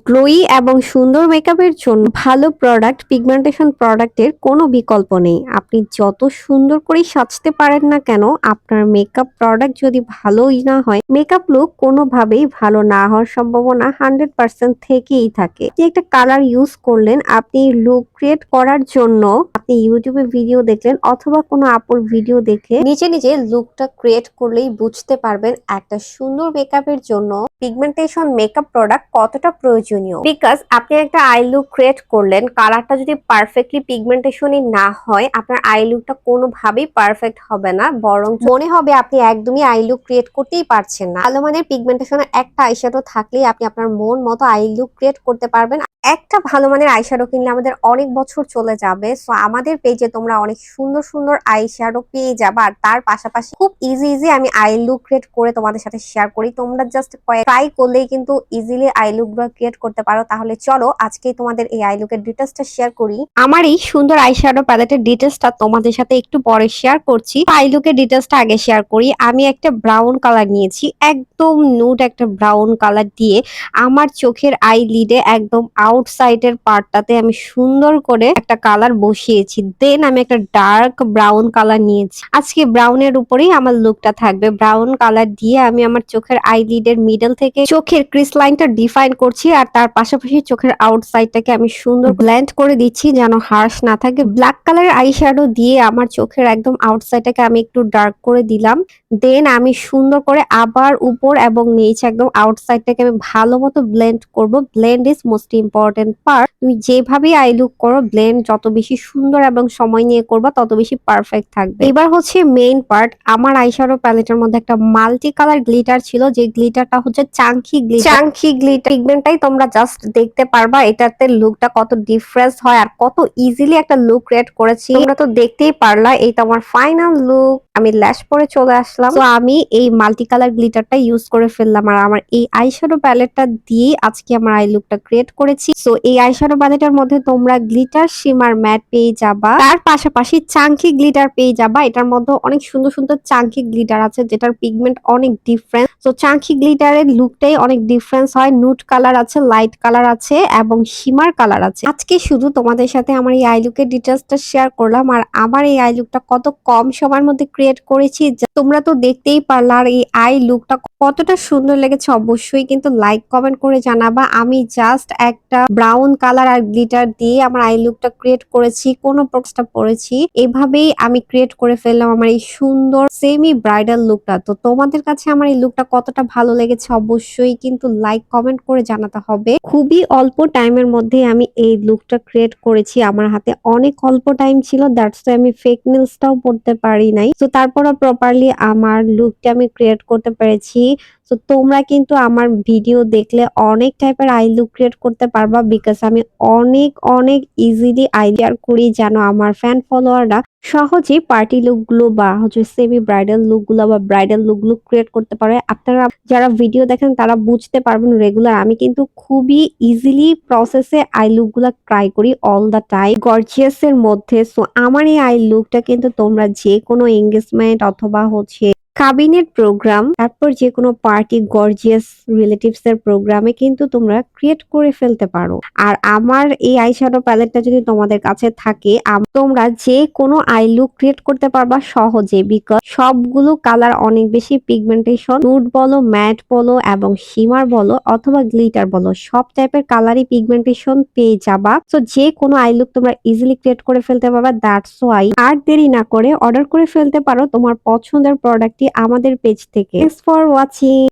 Glowy এবং সুন্দর মেকআপের জন্য ভালো প্রোডাক্ট পিগমেন্টেশন প্রোডাক্টের কোনো বিকল্প নেই। আপনি যত সুন্দর করেই সাজতে পারেন না কেন, আপনার মেকআপ প্রোডাক্ট যদি ভালোই না হয়, মেকআপ লুক কোনোভাবেই ভালো না হওয়ার সম্ভাবনা 100% থেকেই থাকে। যে একটা কালার ইউজ করলেন আপনি লুক ক্রিয়েট করার জন্য, আপনি ইউটিউবে ভিডিও দেখলেন অথবা কোনো আপুর ভিডিও দেখে নিজে নিজে লুকটা ক্রিয়েট করলেই বুঝতে পারবেন একটা সুন্দর মেকআপের জন্য পিগমেন্টেশন মেকআপ প্রোডাক্ট কতটা প্রয়োজনীয়। বিকজ আপনি একটা আই লুক ক্রিয়েট করলেন, কালারটা যদি পারফেক্টলি পিগমেন্টেশনই না হয়, আপনার আই লুকটা কোনোভাবেই পারফেক্ট হবে না, বরং মনে হবে আপনি একদমই আই লুক ক্রিয়েট করতেই পারছেন না। ভালো মানের পিগমেন্টেশনের একটা আইশ্যাডো থাকলেই আপনি আপনার মন মতো আই লুক ক্রিয়েট করতে পারবেন। একটা ভালো মানের আইশ্যাডো কিনলে আমাদের অনেক বছর চলে যাবে। সো আমাদের পেজে তোমরা অনেক সুন্দর সুন্দর আইশ্যাডো পেয়ে যাবে, আর তার পাশাপাশি খুব ইজি আমি আই লুক ক্রিয়েট করে তোমাদের সাথে শেয়ার করি। তোমরা জাস্ট ট্রাই করলেই কিন্তু ইজিলি আই লুক গুলো ক্রিয়েট করতে পারো। তাহলে চলো আজকেই তোমাদের এই আই লুকের ডিটেলসটা শেয়ার করি। আমার এই সুন্দর আইশ্যাডো প্যালেটের ডিটেলসটা তোমাদের সাথে একটু পরে শেয়ার করছি। আই লুকের ডিটেলসটা আগে শেয়ার করি। আমি একটা ব্রাউন কালার নিয়েছি, একদম নুড একটা ব্রাউন কালার দিয়ে আমার চোখের আই লিডে একদম আউটসাইডের পার্টটাতে আমি সুন্দর করে একটা কালার বসিয়েছি। দেন আমি একটা ডার্ক ব্রাউন কালার নিয়েছি। আজকে ব্রাউনের উপরেই আমার লুকটা থাকবে। ব্রাউন কালার দিয়ে আমি আমার চোখের আইলিডের মিডল থেকে চোখের ক্রিস লাইনটা ডিফাইন করছি, আর তার পাশাপাশি চোখের আউটসাইডটাকে আমি সুন্দর ব্লেন্ড করে দিচ্ছি যেন হার্শ না থাকে। ব্ল্যাক কালারের আই শ্যাডো দিয়ে আমার চোখের একদম আউটসাইডটাকে আমি একটু ডার্ক করে দিলাম। দেন আমি সুন্দর করে আবার উপর এবং নিচে একদম আউটসাইডটাকে আমি ভালো মতো ব্লেন্ড করব। Blend is most important part. তুমি যেভাবেই আই লুক করো, ব্লেন্ড যত বেশি সুন্দর এবং সময় নিয়ে করবা তত বেশি পারফেক্ট থাকবে। এবার হচ্ছে মেইন পার্ট। আমার আইশ্যাডো প্যালেটের মধ্যে একটা মাল্টি কালার গ্লিটার ছিল, যে গ্লিটারটা হচ্ছে চাঙ্কি গ্লিটার। চাঙ্কি গ্লিটার পিগমেন্টটাই তোমরা জাস্ট দেখতে পারবা এটাতে লুকটা কত ডিফারেন্স হয় আর কত ইজিলি একটা লুক ক্রিয়েট করেছি। তোমরা তো দেখতেই পারলা। এই তো আমার ফাইনাল লুক। আমি ল্যাশ পরে চলে আসলাম। তো আমি এই মাল্টি কালার গ্লিটারটা ইউজ করে ফেললাম, আর আমার এই আইশ্যাডো প্যালেটটা দিয়ে আজকে আমার আই লুকটা ক্রিয়েট করেছি। সো এই আইশ্যাডো প্যালেটের মধ্যে তোমরা গ্লিটার শিমার ম্যাট পেয়ে যাবা, তার পাশাপাশি চাঙ্কি গ্লিটার পেয়ে যাবা। এটার মধ্যে অনেক সুন্দর সুন্দর চাঙ্কি গ্লিটার আছে যেটার পিগমেন্ট অনেক ডিফারেন্ট। তো চাঙ্কি গ্লিটারের লুকটাই অনেক ডিফারেন্স হয়। নুড কালার আছে, লাইট কালার আছে এবং শিমার কালার আছে। আজকে শুধু তোমাদের সাথে আমার এই আই লুকের ডিটেলসটা শেয়ার করলাম, আর আমার এই আই লুকটা কত কম সময়ের মধ্যে ক্রিয়েট করেছি তোমরা তো দেখতেই পারলা। আর এই আই লুকটা কতটা সুন্দর লেগেছে অবশ্যই কিন্তু লাইক কমেন্ট করে জানাবা। আমি জাস্ট একটা ব্রাউন কালার আর গ্লিটার দিয়ে আমার আই লুকটা ক্রিয়েট করেছি, কোনো প্রক্সটা পরেছি, এভাবেই আমি ক্রিয়েট করে ফেললাম আমার এই সুন্দর সেমি ব্রাইডাল লুকটা। তো তোমাদের কাছে আমার এই লুকটা কতটা ভালো লেগেছে অবশ্যই কিন্তু লাইক কমেন্ট করে জানাতে হবে। খুবই অল্প টাইমের মধ্যে আমি এই লুকটা ক্রিয়েট করেছি। আমার হাতে অনেক অল্প টাইম ছিল, দ্যাটস ওয়াই আমি ফেক নেলসটাও পড়তে পারি নাই। তো তারপরও প্রপারলি আমার লুকটা আমি ক্রিয়েট করতে পেরেছি। তো তোমরা কিন্তু আমার ভিডিও দেখলে অনেক টাইপের আই লুক ক্রিয়েট করতে পারবা, বিকজ আমি অনেক অনেক ইজিলি আইডিয়ার করি যেন আমার ফ্যান ফলোয়াররা সহজে পার্টি লুক গুলো বা হচ্ছে সেমি ব্রাইডাল লুক গুলো বা ব্রাইডাল লুক গুলো ক্রিয়েট করতে পারে। আপনারা যারা ভিডিও দেখেন তারা বুঝতে পারবেন রেগুলার আমি কিন্তু খুবই ইজিলি প্রসেসে আই লুক গুলা ট্রাই করি অল দা টাইম গর্জিয়াস এর মধ্যে। সো আমার এই আই লুকটা কিন্তু তোমরা যে কোনো এঙ্গেজমেন্ট অথবা হচ্ছে কাবিনের প্রোগ্রাম, তারপর যে কোনো পার্টি গর্জিয়াস রিলেটিভস এর প্রোগ্রামে কিন্তু তোমরা ক্রিয়েট করে ফেলতে পারো। আর আমার এই আইশ্যাডো প্যালেটটা যদি তোমাদের কাছে থাকে, তোমরা যে কোনো আই লুক ক্রিয়েট করতে পারবা সহজে, বিকজ সবগুলো কালার অনেক বেশি পিগমেন্টেশন। নুড বলো, ম্যাট বলো এবং শিমার বলো অথবা গ্লিটার বলো, সব টাইপের কালারই পিগমেন্টেশন পেয়ে যাবা। তো যে কোনো আই লুক তোমরা ইজিলি ক্রিয়েট করে ফেলতে পারবা। দ্যাটস ওয়াই আর দেরি না করে অর্ডার করে ফেলতে পারো তোমার পছন্দের প্রোডাক্টটি আমাদের পেজ থেকে। Thanks for watching.